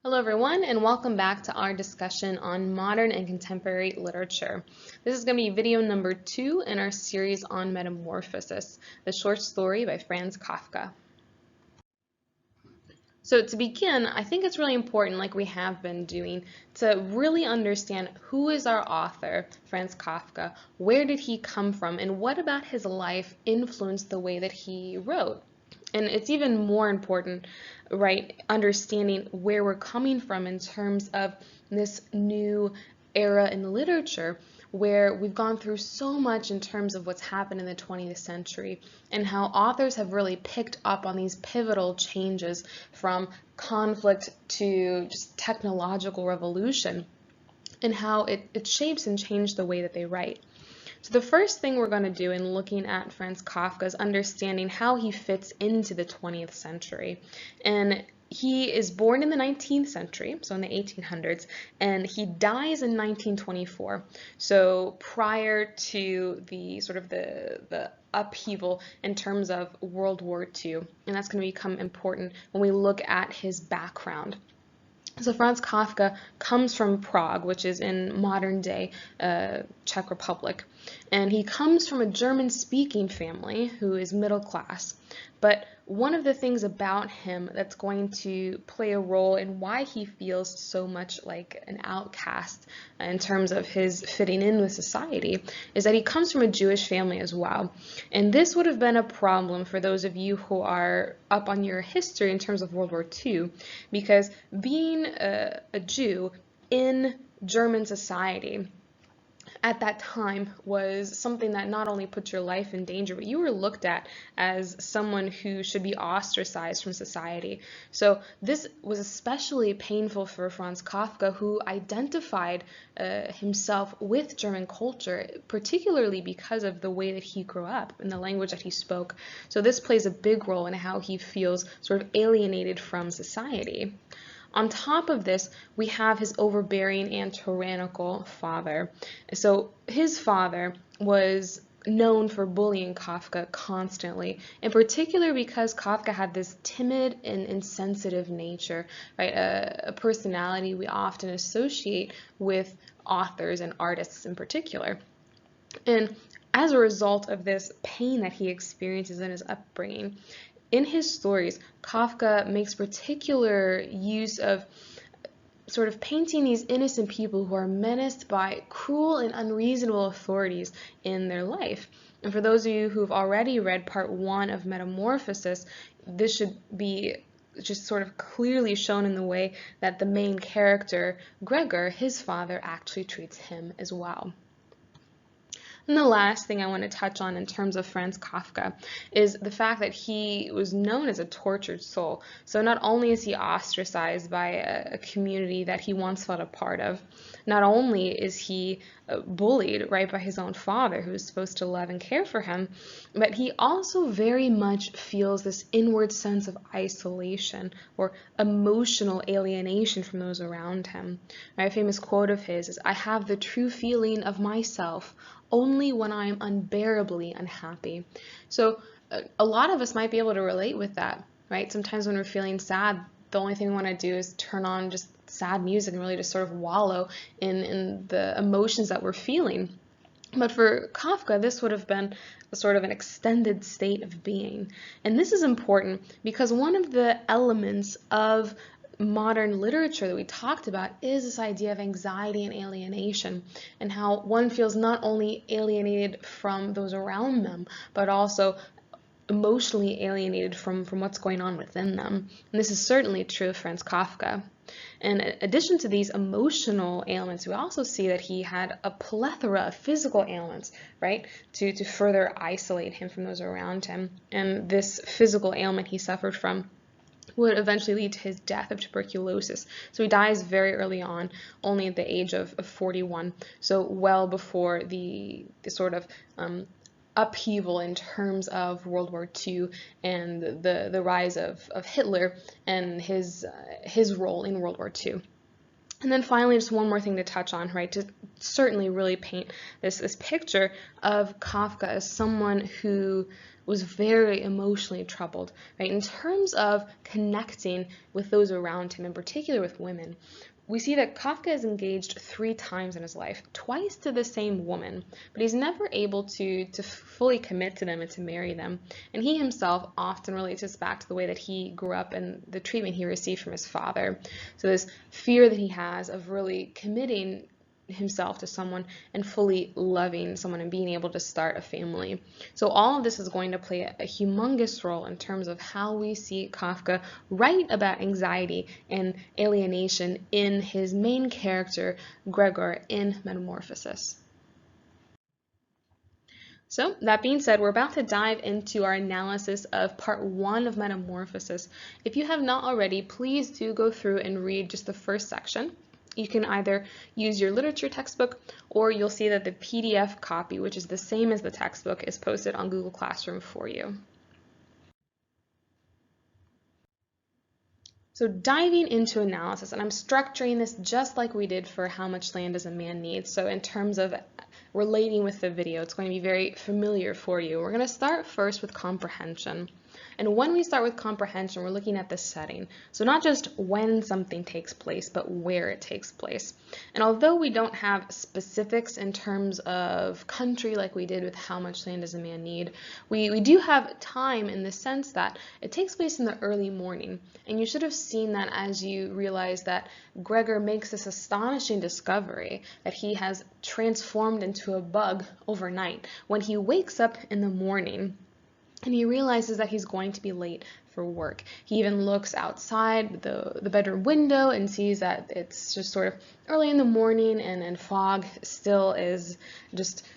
Hello everyone, and welcome back to our discussion on modern and contemporary literature. This is going to be video number 2 in our series on Metamorphosis, the short story by Franz Kafka. So to begin, I think it's really important, like we have been doing, to really understand who is our author, Franz Kafka, where did he come from, and what about his life influenced the way that he wrote. And it's even more important, right, understanding where we're coming from in terms of this new era in literature where we've gone through so much in terms of what's happened in the 20th century and how authors have really picked up on these pivotal changes from conflict to just technological revolution and how it shapes and changed the way that they write. So the first thing we're going to do in looking at Franz Kafka is understanding how he fits into the 20th century. And he is born in the 19th century, so in the 1800s, and he dies in 1924. So prior to the sort of the upheaval in terms of World War II, and that's going to become important when we look at his background. So Franz Kafka comes from Prague, which is in modern-day Czech Republic, and he comes from a German-speaking family who is middle class. But one of the things about him that's going to play a role in why he feels so much like an outcast in terms of his fitting in with society is that he comes from a Jewish family as well. And this would have been a problem for those of you who are up on your history in terms of World War II, because being a Jew in German society at that time was something that not only put your life in danger, but you were looked at as someone who should be ostracized from society. So this was especially painful for Franz Kafka, who identified himself with German culture, particularly because of the way that he grew up and the language that he spoke. So this plays a big role in how he feels sort of alienated from society. On top of this, we have his overbearing and tyrannical father. So his father was known for bullying Kafka constantly, in particular because Kafka had this timid and insensitive nature, right? A personality we often associate with authors and artists in particular. And as a result of this pain that he experiences in his upbringing, in his stories, Kafka makes particular use of sort of painting these innocent people who are menaced by cruel and unreasonable authorities in their life. And for those of you who've already read part 1 of Metamorphosis, this should be just sort of clearly shown in the way that the main character, Gregor, his father, actually treats him as well. And the last thing I want to touch on in terms of Franz Kafka is the fact that he was known as a tortured soul. So not only is he ostracized by a community that he once felt a part of, not only is he bullied, right, by his own father, who is supposed to love and care for him, but he also very much feels this inward sense of isolation or emotional alienation from those around him. Right, a famous quote of his is, "I have the true feeling of myself only when I am unbearably unhappy." So a lot of us might be able to relate with that, right? Sometimes when we're feeling sad, the only thing we want to do is turn on just sad music and really just sort of wallow in the emotions that we're feeling. But for Kafka, this would have been a sort of an extended state of being. And this is important because one of the elements of modern literature that we talked about is this idea of anxiety and alienation, and how one feels not only alienated from those around them, but also emotionally alienated from what's going on within them. And this is certainly true of Franz Kafka. And in addition to these emotional ailments, we also see that he had a plethora of physical ailments, right, to further isolate him from those around him. And this physical ailment he suffered from would eventually lead to his death of tuberculosis. So he dies very early on, only at the age of 41, so well before the sort of upheaval in terms of World War II and the rise of Hitler and his role in World War II. And then finally, just one more thing to touch on, right, to certainly really paint this picture of Kafka as someone who was very emotionally troubled, right? In terms of connecting with those around him, in particular with women, we see that Kafka is engaged 3 times in his life, twice to the same woman, but he's never able to fully commit to them and to marry them. And he himself often relates this back to the way that he grew up and the treatment he received from his father. So this fear that he has of really committing himself to someone and fully loving someone and being able to start a family. So all of this is going to play a humongous role in terms of how we see Kafka write about anxiety and alienation in his main character, Gregor, in Metamorphosis. So that being said, we're about to dive into our analysis of part 1 of Metamorphosis. If you have not already, please do go through and read just the first section. You can either use your literature textbook, or you'll see that the PDF copy, which is the same as the textbook, is posted on Google Classroom for you. So diving into analysis, and I'm structuring this just like we did for How Much Land Does a Man Need? So in terms of relating with the video, it's going to be very familiar for you. We're going to start first with comprehension. And when we start with comprehension, we're looking at the setting. So not just when something takes place, but where it takes place. And although we don't have specifics in terms of country like we did with How Much Land Does a Man Need, we do have time in the sense that it takes place in the early morning. And you should have seen that as you realize that Gregor makes this astonishing discovery that he has transformed into a bug overnight. When he wakes up in the morning, and he realizes that he's going to be late for work. He even looks outside the bedroom window and sees that it's just sort of early in the morning and fog still is just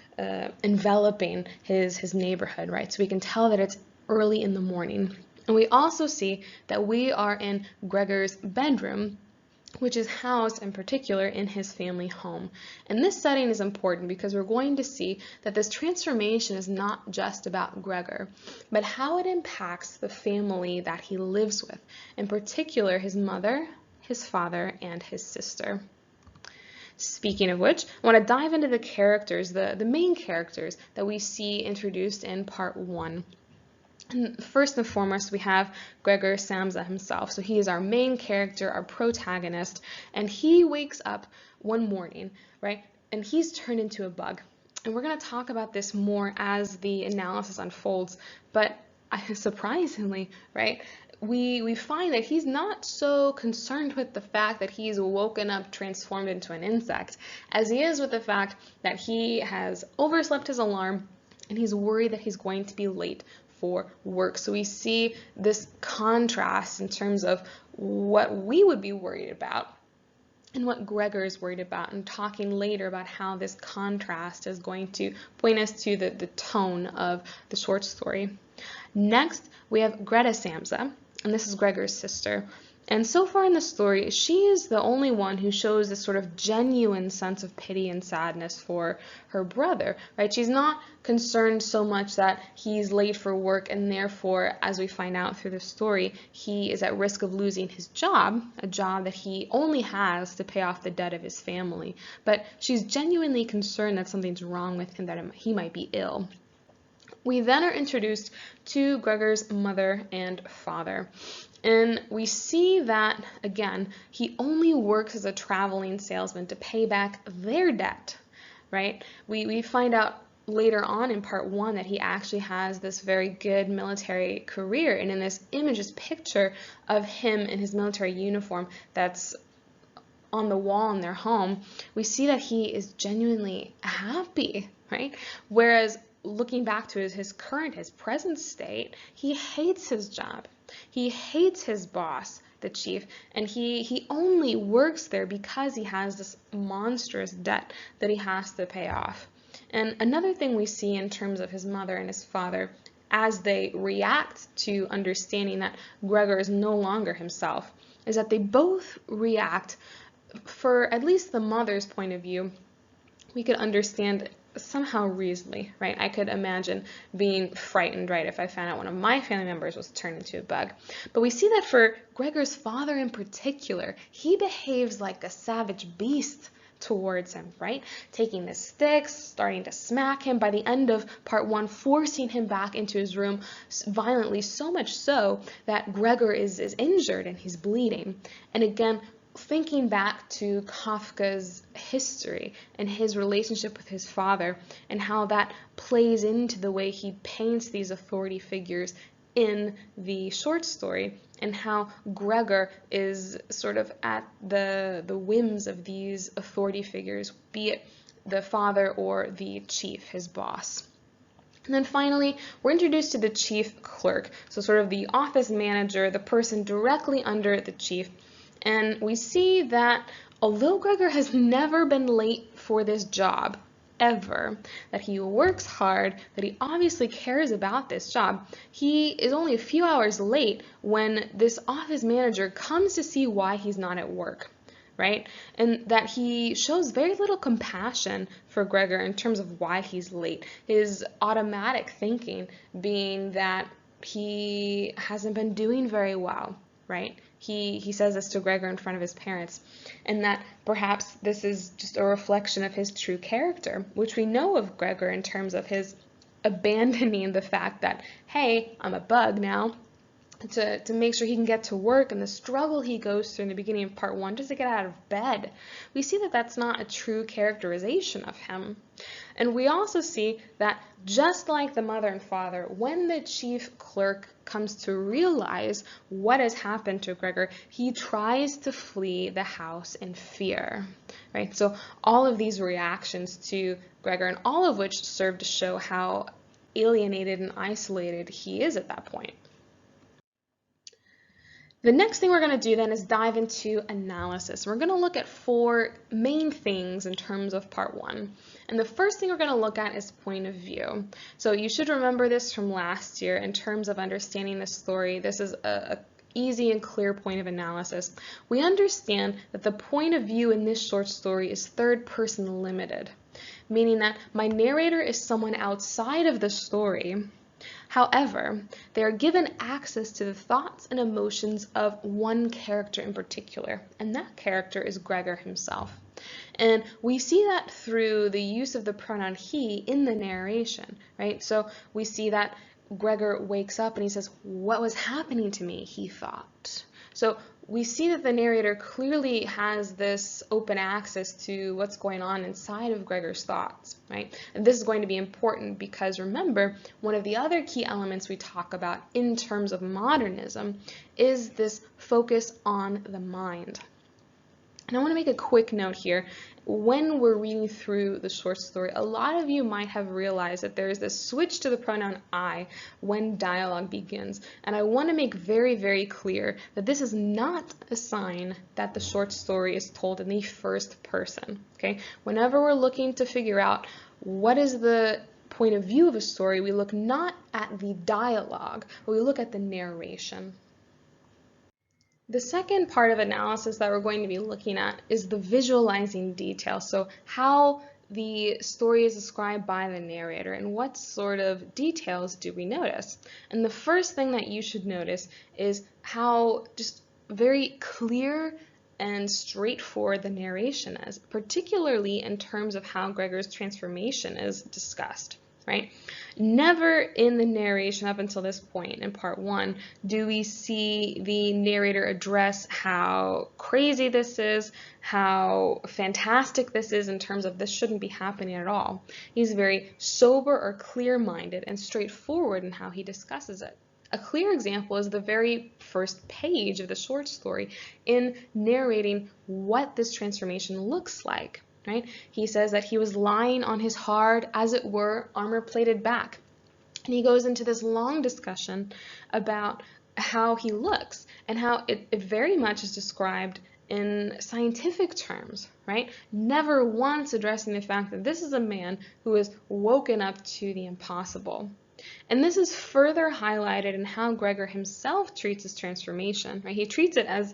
enveloping his neighborhood, right? So we can tell that it's early in the morning. And we also see that we are in Gregor's bedroom, which is housed in particular in his family home. And this setting is important because we're going to see that this transformation is not just about Gregor, but how it impacts the family that he lives with, in particular his mother, his father, and his sister. Speaking of which, I want to dive into the characters, the main characters that we see introduced in part 1. And first and foremost, we have Gregor Samsa himself. So he is our main character, our protagonist, and he wakes up one morning, right? And he's turned into a bug. And we're going to talk about this more as the analysis unfolds, but surprisingly, right, we find that he's not so concerned with the fact that he's woken up transformed into an insect, as he is with the fact that he has overslept his alarm and he's worried that he's going to be late for work. So we see this contrast in terms of what we would be worried about and what Gregor is worried about, and talking later about how this contrast is going to point us to the tone of the short story. Next, we have Grete Samsa, and this is Gregor's sister. And so far in the story, she is the only one who shows this sort of genuine sense of pity and sadness for her brother, right? She's not concerned so much that he's late for work and therefore, as we find out through the story, he is at risk of losing his job, a job that he only has to pay off the debt of his family. But she's genuinely concerned that something's wrong with him, that he might be ill. We then are introduced to Gregor's mother and father. And we see that, again, he only works as a traveling salesman to pay back their debt, right? We find out later on in part 1 that he actually has this very good military career. And in this image, this picture of him in his military uniform that's on the wall in their home, we see that he is genuinely happy, right? Whereas looking back to his present state, he hates his job. He hates his boss, the chief, and he only works there because he has this monstrous debt that he has to pay off. And another thing we see in terms of his mother and his father as they react to understanding that Gregor is no longer himself is that they both react, for at least the mother's point of view, we could understand somehow reasonably, right? I could imagine being frightened, right, if I found out one of my family members was turned into a bug. But we see that for Gregor's father in particular, he behaves like a savage beast towards him, right? Taking the sticks, starting to smack him, by the end of part 1, forcing him back into his room violently, so much so that Gregor is injured and he's bleeding. And again, thinking back to Kafka's history and his relationship with his father and how that plays into the way he paints these authority figures in the short story, and how Gregor is sort of at the whims of these authority figures, be it the father or the chief, his boss. And then finally, we're introduced to the chief clerk, so sort of the office manager, the person directly under the chief. And we see that although Gregor has never been late for this job, ever, that he works hard, that he obviously cares about this job, he is only a few hours late when this office manager comes to see why he's not at work, right? And that he shows very little compassion for Gregor in terms of why he's late. His automatic thinking being that he hasn't been doing very well, right? He says this to Gregor in front of his parents, and that perhaps this is just a reflection of his true character, which we know of Gregor in terms of his abandoning the fact that, hey, I'm a bug now, to make sure he can get to work, and the struggle he goes through in the beginning of part 1 just to get out of bed. We see that that's not a true characterization of him. And we also see that just like the mother and father, when the chief clerk comes to realize what has happened to Gregor, he tries to flee the house in fear, right? So all of these reactions to Gregor, and all of which serve to show how alienated and isolated he is at that point. The next thing we're going to do then is dive into analysis. We're going to look at 4 main things in terms of part 1. And the first thing we're going to look at is point of view. So you should remember this from last year in terms of understanding the story. This is a easy and clear point of analysis. We understand that the point of view in this short story is third person limited, meaning that my narrator is someone outside of the story. However, they are given access to the thoughts and emotions of one character in particular, and that character is Gregor himself. And we see that through the use of the pronoun he in the narration, right? So we see that Gregor wakes up and he says, "What was happening to me?" he thought. So we see that the narrator clearly has this open access to what's going on inside of Gregor's thoughts, right? And this is going to be important because, remember, one of the other key elements we talk about in terms of modernism is this focus on the mind. And I want to make a quick note here. When we're reading through the short story, a lot of you might have realized that there is this switch to the pronoun I when dialogue begins. And I want to make very, very clear that this is not a sign that the short story is told in the first person. Okay? Whenever we're looking to figure out what is the point of view of a story, we look not at the dialogue, but we look at the narration. The second part of analysis that we're going to be looking at is the visualizing detail. So how the story is described by the narrator and what sort of details do we notice. And the first thing that you should notice is how just very clear and straightforward the narration is, particularly in terms of how Gregor's transformation is discussed. Right? Never in the narration up until this point in part 1 do we see the narrator address how crazy this is, how fantastic this is in terms of this shouldn't be happening at all. He's very sober or clear-minded and straightforward in how he discusses it. A clear example is the very first page of the short story in narrating what this transformation looks like. Right? He says that he was lying on his hard, as it were, armor-plated back. And he goes into this long discussion about how he looks and how it very much is described in scientific terms, right? Never once addressing the fact that this is a man who has woken up to the impossible. And this is further highlighted in how Gregor himself treats his transformation, right? He treats it as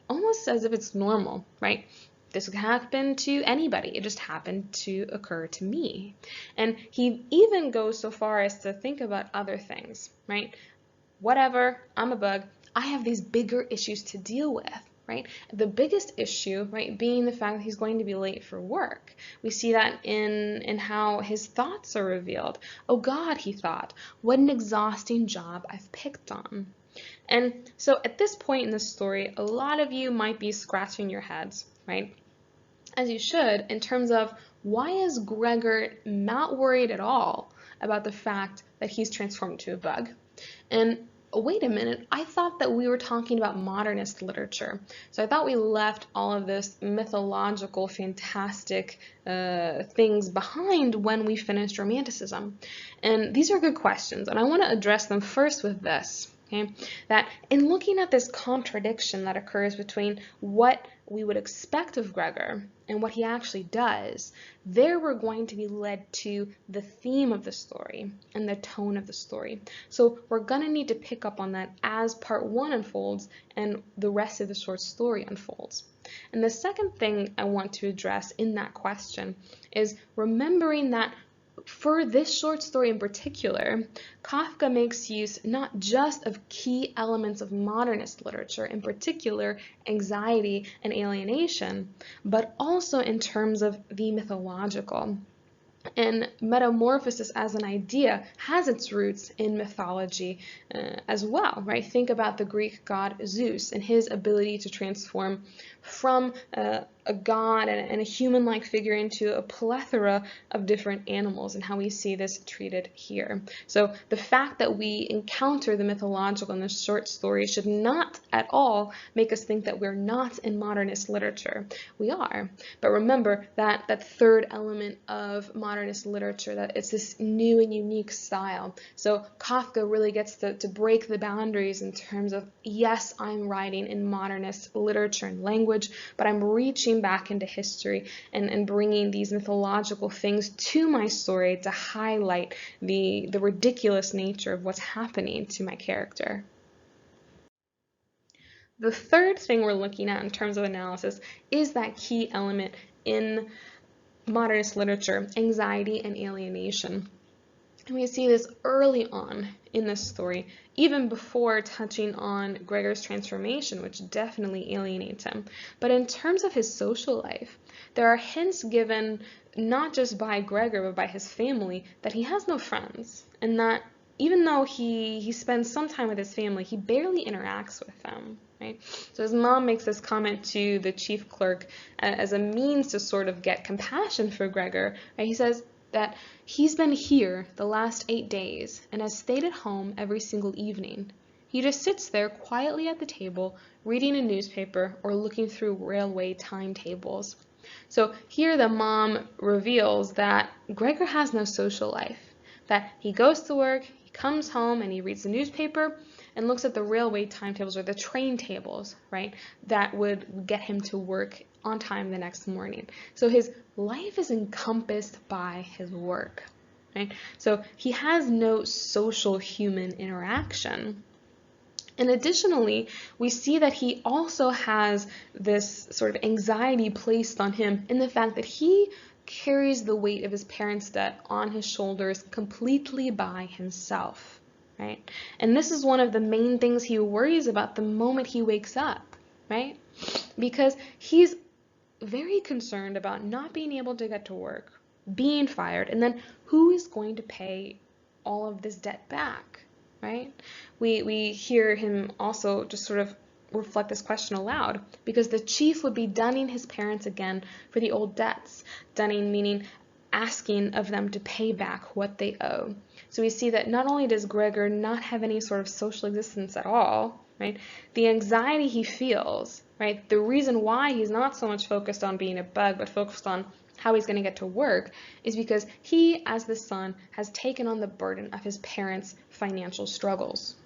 almost as if it's normal, right? This could happen to anybody. It just happened to occur to me. And he even goes so far as to think about other things, right? Whatever, I'm a bug. I have these bigger issues to deal with, right? The biggest issue, right, being the fact that he's going to be late for work. We see that in how his thoughts are revealed. Oh God, he thought, what an exhausting job I've picked on. And so at this point in the story, a lot of you might be scratching your heads, right? As you should, in terms of why is Gregor not worried at all about the fact that he's transformed into a bug? And wait a minute, I thought that we were talking about modernist literature. So I thought we left all of this mythological, fantastic things behind when we finished Romanticism. And these are good questions, and I want to address them first with this. Okay? That in looking at this contradiction that occurs between what we would expect of Gregor and what he actually does, there we're going to be led to the theme of the story and the tone of the story. So we're going to need to pick up on that as part one unfolds and the rest of the short story unfolds. And the second thing I want to address in that question is remembering that for this short story in particular, Kafka makes use not just of key elements of modernist literature, in particular anxiety and alienation, but also in terms of the mythological. And metamorphosis as an idea has its roots in mythology as well, right? Think about the Greek god Zeus and his ability to transform from a god and a human-like figure into a plethora of different animals, and how we see this treated here. So the fact that we encounter the mythological in this short story should not at all make us think that we're not in modernist literature. We are. But remember that third element of modernist literature, that it's this new and unique style. So Kafka really gets to break the boundaries in terms of, yes, I'm writing in modernist literature and language, but I'm reaching back into history and bringing these mythological things to my story to highlight the ridiculous nature of what's happening to my character. The third thing we're looking at in terms of analysis is that key element in modernist literature, anxiety and alienation. And we see this early on in this story, even before touching on Gregor's transformation, which definitely alienates him. But in terms of his social life, there are hints given not just by Gregor, but by his family, that he has no friends, and that even though he spends some time with his family, he barely interacts with them. Right? So his mom makes this comment to the chief clerk as a means to sort of get compassion for Gregor. Right? He says that he's been here the last 8 days and has stayed at home every single evening. He just sits there quietly at the table, reading a newspaper or looking through railway timetables. So here the mom reveals that Gregor has no social life, that he goes to work, he comes home, and he reads the newspaper and looks at the railway timetables or the train tables, right, that would get him to work on time the next morning. So his life is encompassed by his work, right? So he has no social human interaction. And additionally, we see that he also has this sort of anxiety placed on him in the fact that he carries the weight of his parents' debt on his shoulders completely by himself, right? And this is one of the main things he worries about the moment he wakes up, right? Because he's very concerned about not being able to get to work, being fired, and then who is going to pay all of this debt back, right? We hear him also just sort of reflect this question aloud, because the chief would be dunning his parents again for the old debts. Dunning meaning asking of them to pay back what they owe. So we see that not only does Gregor not have any sort of social existence at all, right? The anxiety he feels, right? The reason why he's not so much focused on being a bug, but focused on how he's going to get to work, is because he, as the son, has taken on the burden of his parents' financial struggles.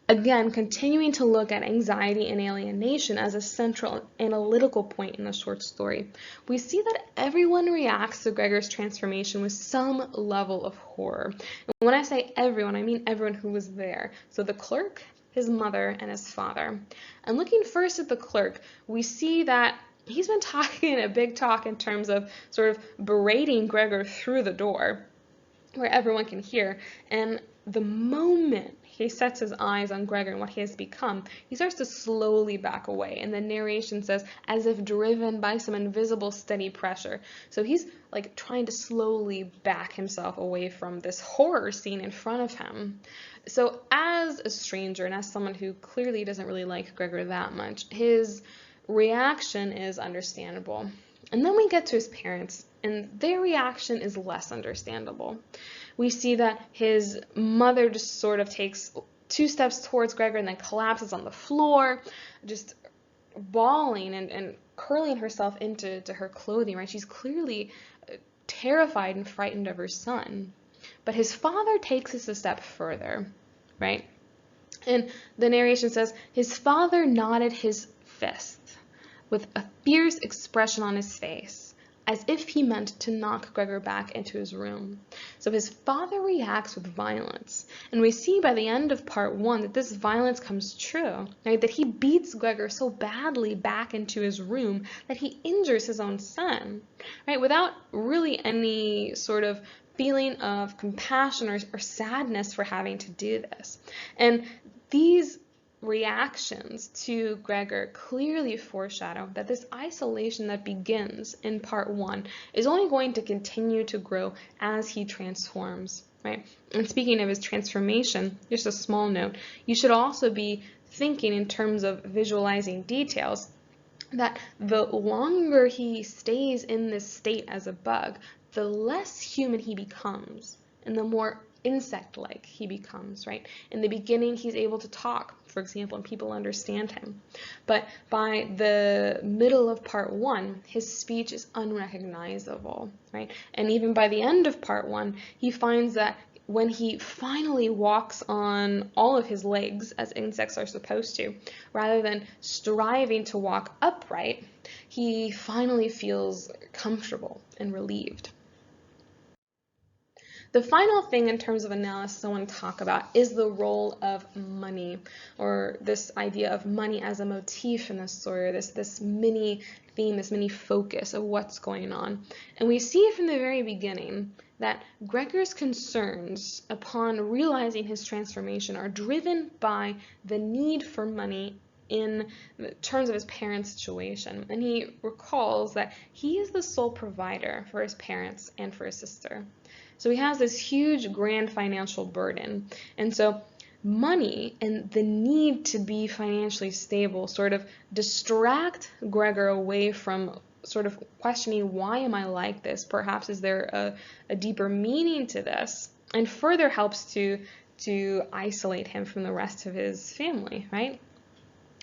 Again, continuing to look at anxiety and alienation as a central analytical point in the short story, we see that everyone reacts to Gregor's transformation with some level of horror. And when I say everyone, I mean everyone who was there. So the clerk, his mother, and his father. And looking first at the clerk, we see that he's been talking a big talk in terms of sort of berating Gregor through the door, where everyone can hear. And the moment he sets his eyes on Gregor and what he has become, he starts to slowly back away. And the narration says, as if driven by some invisible steady pressure. So he's like trying to slowly back himself away from this horror scene in front of him. So as a stranger and as someone who clearly doesn't really like Gregor that much, his reaction is understandable. And then we get to his parents, and their reaction is less understandable. We see that his mother just sort of takes 2 steps towards Gregor and then collapses on the floor, just bawling and curling herself into her clothing, right? She's clearly terrified and frightened of her son. But his father takes this a step further, right? And the narration says, his father nodded his fist with a fierce expression on his face, as if he meant to knock Gregor back into his room. So his father reacts with violence. And we see by the end of part 1 that this violence comes true, right? That he beats Gregor so badly back into his room that he injures his own son, right? Without really any sort of feeling of compassion or sadness for having to do this. And these reactions to Gregor clearly foreshadow that this isolation that begins in part 1 is only going to continue to grow as he transforms, right? And speaking of his transformation, just a small note, you should also be thinking in terms of visualizing details that the longer he stays in this state as a bug, the less human he becomes and the more insect-like he becomes, right? In the beginning, he's able to talk, for example, and people understand him. But by the middle of part 1, his speech is unrecognizable, right? And even by the end of part 1, he finds that when he finally walks on all of his legs, as insects are supposed to, rather than striving to walk upright, he finally feels comfortable and relieved. The final thing in terms of analysis I want to talk about is the role of money, or this idea of money as a motif in the story, or this mini theme, this mini focus of what's going on. And we see from the very beginning that Gregor's concerns upon realizing his transformation are driven by the need for money in terms of his parents' situation. And he recalls that he is the sole provider for his parents and for his sister. So he has this huge grand financial burden. And so money and the need to be financially stable sort of distract Gregor away from sort of questioning, why am I like this? Perhaps is there a deeper meaning to this? And further helps to isolate him from the rest of his family, right?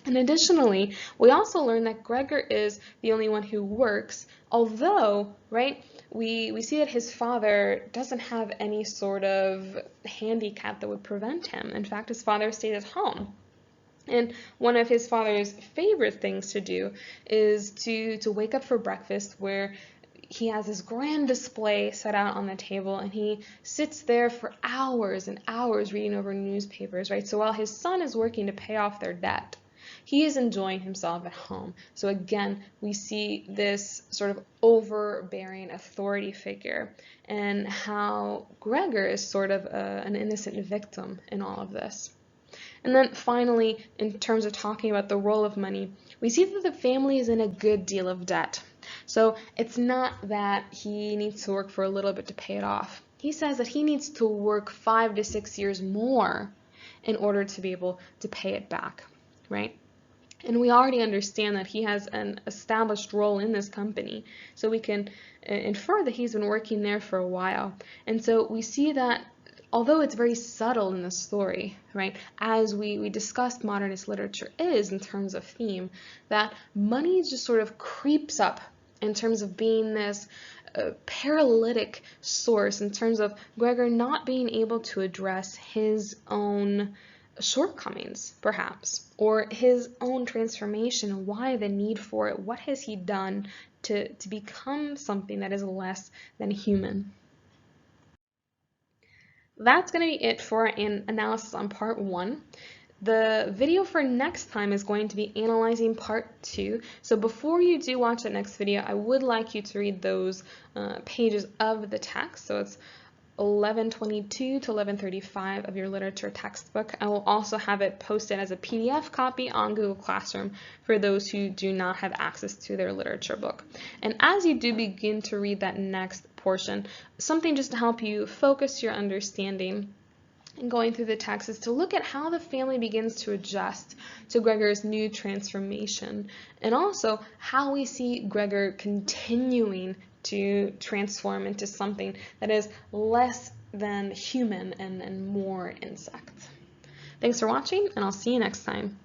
And additionally, we also learn that Gregor is the only one who works, although, right, we see that his father doesn't have any sort of handicap that would prevent him. In fact, his father stayed at home. And one of his father's favorite things to do is to wake up for breakfast, where he has this grand display set out on the table, and he sits there for hours and hours reading over newspapers, right? So while his son is working to pay off their debt, he is enjoying himself at home. So again, we see this sort of overbearing authority figure, and how Gregor is sort of an innocent victim in all of this. And then finally, in terms of talking about the role of money, we see that the family is in a good deal of debt. So it's not that he needs to work for a little bit to pay it off. He says that he needs to work 5 to 6 years more in order to be able to pay it back, right? And we already understand that he has an established role in this company, so we can infer that he's been working there for a while. And so we see that although it's very subtle in the story, right, as we discussed modernist literature is in terms of theme, that money just sort of creeps up in terms of being this paralytic source, in terms of Gregor not being able to address his own shortcomings, perhaps, or his own transformation. Why the need for it? What has he done to become something that is less than human? That's going to be it for an analysis on part 1. The video for next time is going to be analyzing part 2. So before you do watch that next video, I would like you to read those pages of the text. So it's 1122 to 1135 of your literature textbook. I will also have it posted as a PDF copy on Google Classroom for those who do not have access to their literature book. And as you do begin to read that next portion, something just to help you focus your understanding and going through the text is to look at how the family begins to adjust to Gregor's new transformation, and also how we see Gregor continuing to transform into something that is less than human and more insect. Thanks for watching, and I'll see you next time.